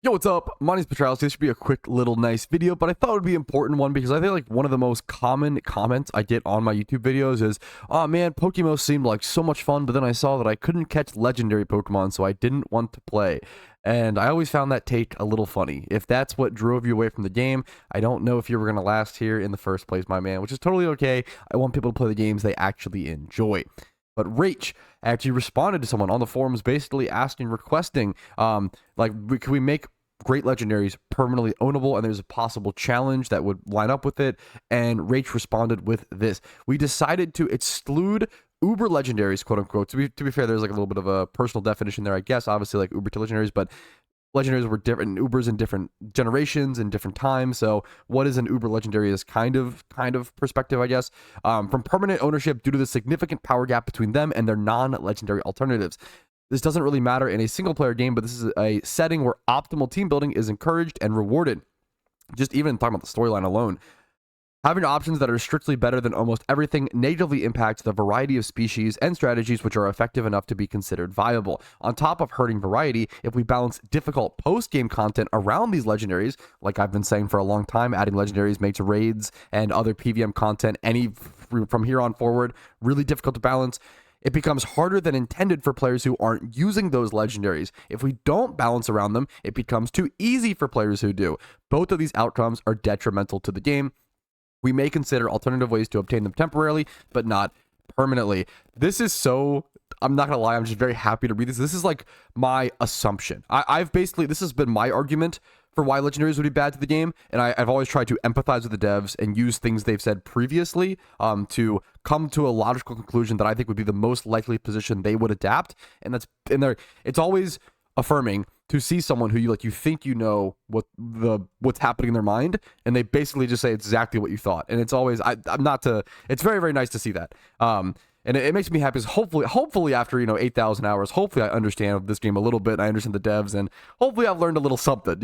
Yo, what's up? My name's Patrouski. This should be a quick little nice video, but I thought it would be an important one because I think like one of the most common comments I get on my YouTube videos is, oh man, PokeMMO seemed like so much fun, but then I saw that I couldn't catch legendary Pokemon, so I didn't want to play. And I always found that take a little funny. If that's what drove you away from the game, I don't know if you were going to last here in the first place, my man, which is totally okay. I want people to play the games they actually enjoy. But Rach actually responded to someone on the forums basically asking, requesting, can we make great legendaries permanently ownable, and there's a possible challenge that would line up with it. And Rach responded with this: we decided to exclude uber legendaries, quote unquote. To be fair, there's like a little bit of a personal definition there, I guess, obviously, like uber to legendaries, but legendaries were different, ubers in different generations and different times. So what is an uber legendary is kind of perspective, I guess, from permanent ownership due to the significant power gap between them and their non-legendary alternatives. This doesn't really matter in a single player game, but this is a setting where optimal team building is encouraged and rewarded. Just even talking about the storyline alone, having options that are strictly better than almost everything negatively impacts the variety of species and strategies which are effective enough to be considered viable. On top of hurting variety, if we balance difficult post-game content around these legendaries, like I've been saying for a long time, adding legendaries makes raids and other PVM content from here on forward really difficult to balance. It becomes harder than intended for players who aren't using those legendaries. If we don't balance around them, it becomes too easy for players who do. Both of these outcomes are detrimental to the game. We may consider alternative ways to obtain them temporarily, but not permanently. This is so, I'm not gonna lie, I'm just very happy to read this. This is like my assumption. I've basically, this has been my argument for why legendaries would be bad to the game, and I've always tried to empathize with the devs and use things they've said previously to come to a logical conclusion that I think would be the most likely position they would adapt. And that's in there. It's always affirming to see someone who you think you know what's happening in their mind, and they basically just say exactly what you thought. And it's always it's very, very nice to see that. And it makes me happy because hopefully after 8,000 hours, hopefully I understand this game a little bit, and I understand the devs, and hopefully I've learned a little something,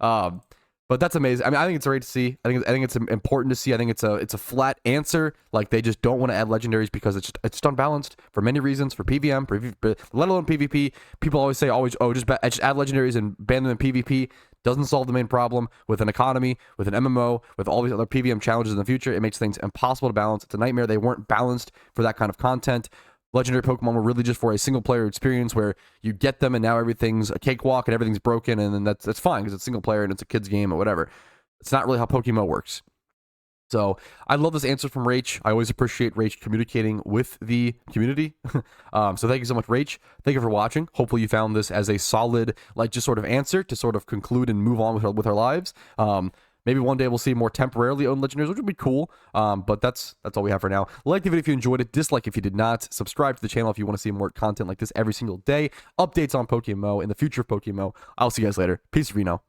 But that's amazing. I mean, I think it's great to see. I think it's important to see. I think it's a flat answer. Like, they just don't want to add legendaries because it's just unbalanced for many reasons. For PVM, let alone PvP. People always say, just add legendaries and ban them in PvP. Doesn't solve the main problem with an economy, with an MMO, with all these other PVM challenges in the future. It makes things impossible to balance. It's a nightmare. They weren't balanced for that kind of content. Legendary Pokemon were really just for a single player experience where you get them and now everything's a cakewalk and everything's broken, and then that's fine because it's single player and it's a kid's game or whatever. It's not really how PokeMMO works. So I love this answer from Rach. I always appreciate Rach communicating with the community. So thank you so much, Rach. Thank you for watching. Hopefully you found this as a solid, just sort of answer to sort of conclude and move on with our lives. Maybe one day we'll see more temporarily owned legendaries, which would be cool. But that's all we have for now. Like the video if you enjoyed it. Dislike if you did not. Subscribe to the channel if you want to see more content like this every single day. Updates on PokeMMO and the future of PokeMMO. I'll see you guys later. Peace, Reno.